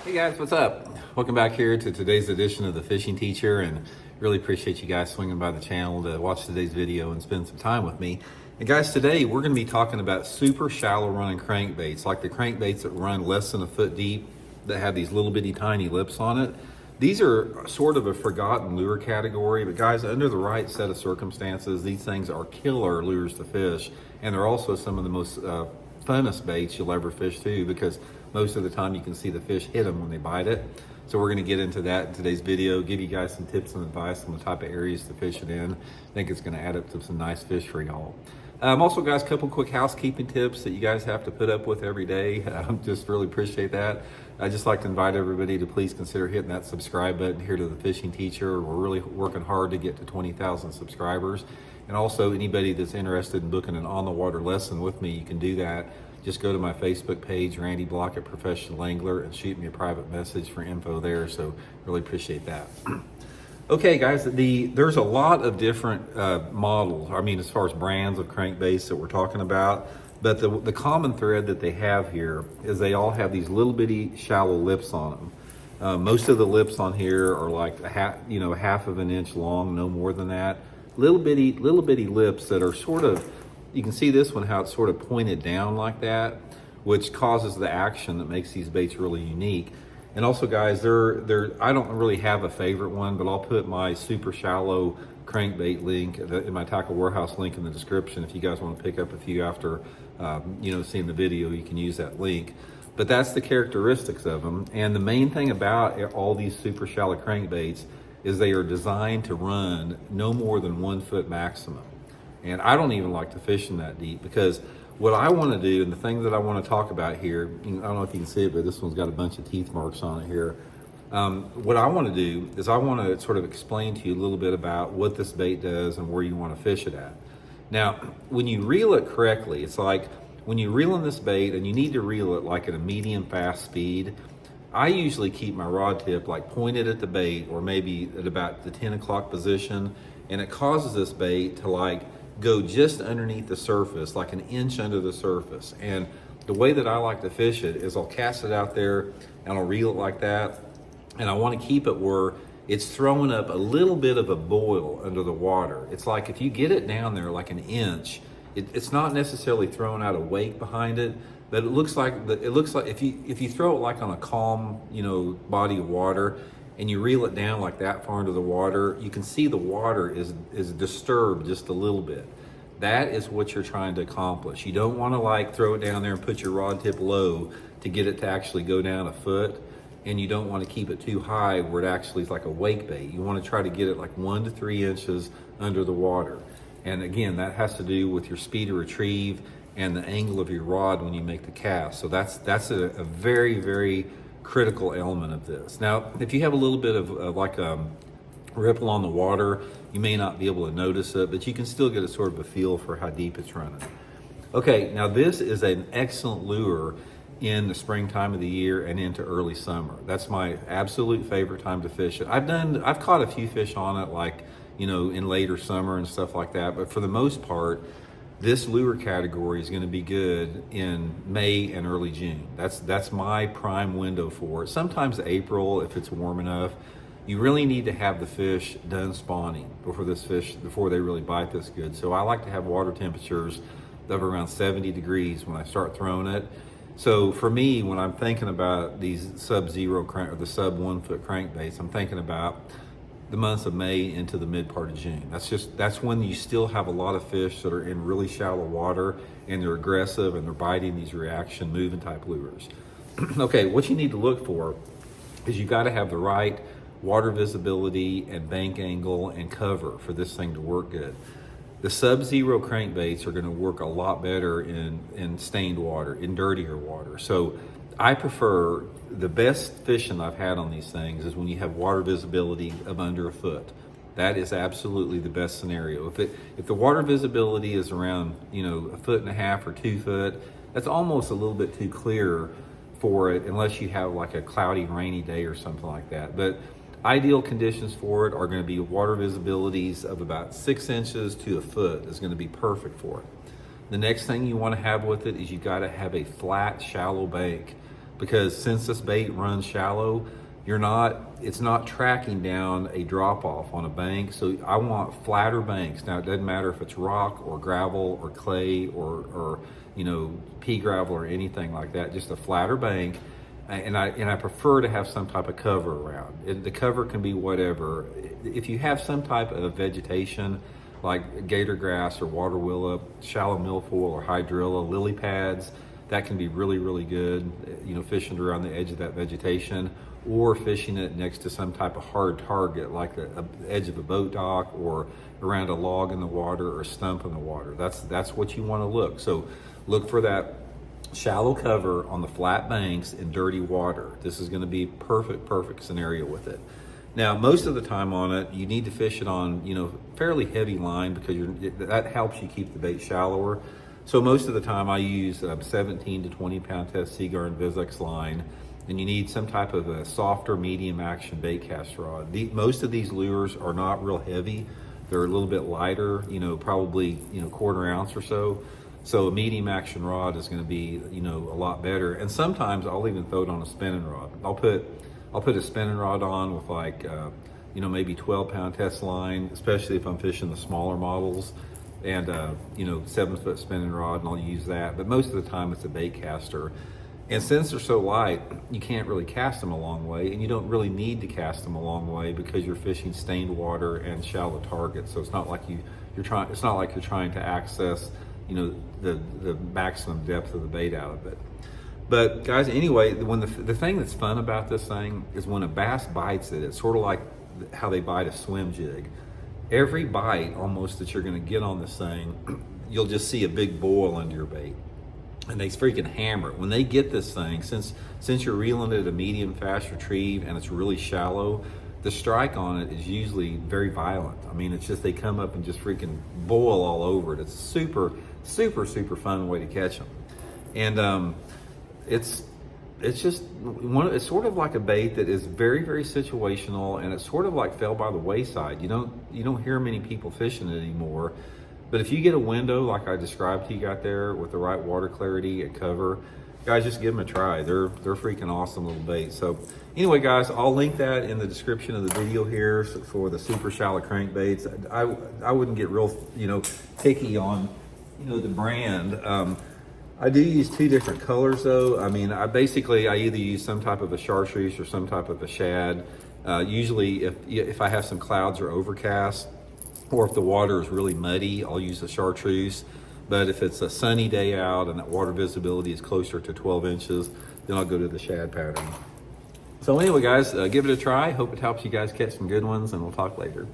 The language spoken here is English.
Hey guys, what's up? Welcome back here to today's edition of the Fishing Teacher, and really appreciate you guys swinging by the channel to watch today's video and spend some time with me. And guys, today we're going to be talking about super shallow running crankbaits, like the crankbaits that run less than a foot deep that have these little bitty tiny lips on it. These are sort of a forgotten lure category, but guys, under the right set of circumstances, these things are killer lures to fish, and they're also some of the most funnest baits you'll ever fish too, because most of the time you can see the fish hit them when they bite it. So we're going to get into that in today's video, give you guys some tips and advice on the type of areas to fish it in. I think it's going to add up to some nice fish for y'all. Also guys, a couple quick housekeeping tips that you guys have to put up with every day. Just really appreciate that. I just like to invite everybody to please consider hitting that subscribe button here to the Fishing Teacher. We're really working hard to get to 20,000 subscribers. And also anybody that's interested in booking an on-the-water lesson with me, you can do that. Just go to my Facebook page, Randy Blaukat Professional Angler, and shoot me a private message for info there. So really appreciate that. Okay guys, there's a lot of different models, I mean as far as brands of crankbaits that we're talking about, but the common thread that they have here is they all have these little bitty shallow lips on them. Most of the lips on here are like a half of an inch long, no more than that. Little bitty lips that are sort of, you can see this one, how it's sort of pointed down like that, which causes the action that makes these baits really unique. And also guys, I don't really have a favorite one, but I'll put my super shallow crankbait link in my Tackle Warehouse link in the description. If you guys want to pick up a few after seeing the video, you can use that link. But that's the characteristics of them. And the main thing about all these super shallow crankbaits is they are designed to run no more than 1 foot maximum. And I don't even like to fish in that deep, because what I want to do, and the thing that I want to talk about here, I don't know if you can see it, but this one's got a bunch of teeth marks on it here. What I want to do is I want to sort of explain to you a little bit about what this bait does and where you want to fish it at. Now, when you reel it correctly, it's like when you reel in this bait, and you need to reel it like at a medium fast speed, I usually keep my rod tip like pointed at the bait, or maybe at about the 10 o'clock position, and it causes this bait to like go just underneath the surface, like an inch under the surface. And the way that I like to fish it is I'll cast it out there and I'll reel it like that. And I want to keep it where it's throwing up a little bit of a boil under the water. It's like if you get it down there like an inch, it's not necessarily throwing out a wake behind it, but it looks like if you throw it like on a calm, body of water, and you reel it down like that far into the water, you can see the water is disturbed just a little bit. That is what you're trying to accomplish. You don't want to like throw it down there and put your rod tip low to get it to actually go down a foot, and you don't want to keep it too high where it actually is like a wake bait. You want to try to get it like 1 to 3 inches under the water. And again, that has to do with your speed of retrieve and the angle of your rod when you make the cast. So that's a very, very critical element of this. Now, if you have a little bit of like a ripple on the water, you may not be able to notice it, but you can still get a sort of a feel for how deep it's running. Okay, now this is an excellent lure in the springtime of the year and into early summer. That's my absolute favorite time to fish it. I've caught a few fish on it, like, in later summer and stuff like that, but for the most part, this lure category is going to be good in May and early June. That's my prime window for it. Sometimes April, if it's warm enough. You really need to have the fish done spawning before they really bite this good. So I like to have water temperatures of around 70 degrees when I start throwing it. So for me, when I'm thinking about these sub-zero or the sub 1 foot crankbaits, I'm thinking about the months of May into the mid part of June. That's when you still have a lot of fish that are in really shallow water, and they're aggressive and they're biting these reaction moving type lures. Okay, what you need to look for is you got to have the right water visibility and bank angle and cover for this thing to work good. The sub-zero crankbaits are going to work a lot better in stained water, in dirtier water. So I prefer, the best fishing I've had on these things is when you have water visibility of under a foot. That is absolutely the best scenario. If the water visibility is around, 1.5 feet or 2 foot, that's almost a little bit too clear for it, unless you have like a cloudy, rainy day or something like that. But ideal conditions for it are going to be water visibilities of about 6 inches to a foot is going to be perfect for it. The next thing you want to have with it is you got to have a flat, shallow bank. because since this bait runs shallow, it's not tracking down a drop off on a bank. So I want flatter banks. Now it doesn't matter if it's rock or gravel or clay or pea gravel or anything like that, just a flatter bank. And I prefer to have some type of cover around. The cover can be whatever. If you have some type of vegetation like gator grass or water willow, shallow milfoil or hydrilla, lily pads, that can be really, really good, fishing around the edge of that vegetation, or fishing it next to some type of hard target like the edge of a boat dock or around a log in the water or a stump in the water. That's what you want to look. So look for that shallow cover on the flat banks in dirty water. This is going to be perfect scenario with it. Now, most of the time on it, you need to fish it on, fairly heavy line because that helps you keep the bait shallower. So most of the time I use 17 to 20 pound test Seaguar and Vizex line, and you need some type of a softer medium action bait cast rod. Most of these lures are not real heavy. They're a little bit lighter, probably, quarter ounce or so. So a medium action rod is going to be, a lot better. And sometimes I'll even throw it on a spinning rod. I'll put a spinning rod on with like, maybe 12 pound test line, especially if I'm fishing the smaller models, and 7 foot spinning rod, and I'll use that. But most of the time it's a bait caster. And since they're so light, you can't really cast them a long way, and you don't really need to cast them a long way because you're fishing stained water and shallow targets. So it's not like you're trying to access the maximum depth of the bait out of it. But guys, anyway, when the thing that's fun about this thing is when a bass bites it, it's sort of like how they bite a swim jig. Every bite almost that you're going to get on this thing, you'll just see a big boil under your bait, and they freaking hammer it. When they get this thing, since you're reeling it at a medium fast retrieve and it's really shallow, the strike on it is usually very violent. I mean, it's just they come up and just freaking boil all over it. It's a super fun way to catch them. And it's sort of like a bait that is very situational, and it's sort of like fell by the wayside. You don't hear many people fishing it anymore. But if you get a window like I described to you out there with the right water clarity and cover, guys, just give them a try. They're very awesome little baits. So anyway, guys, I'll link that in the description of the video here for the super shallow crankbaits. I wouldn't get real picky on the brand. I do use 2 different colors though. I mean, I either use some type of a chartreuse or some type of a shad. Usually if I have some clouds or overcast, or if the water is really muddy, I'll use the chartreuse. But if it's a sunny day out and that water visibility is closer to 12 inches, then I'll go to the shad pattern. So anyway, guys, give it a try. Hope it helps you guys catch some good ones, and we'll talk later.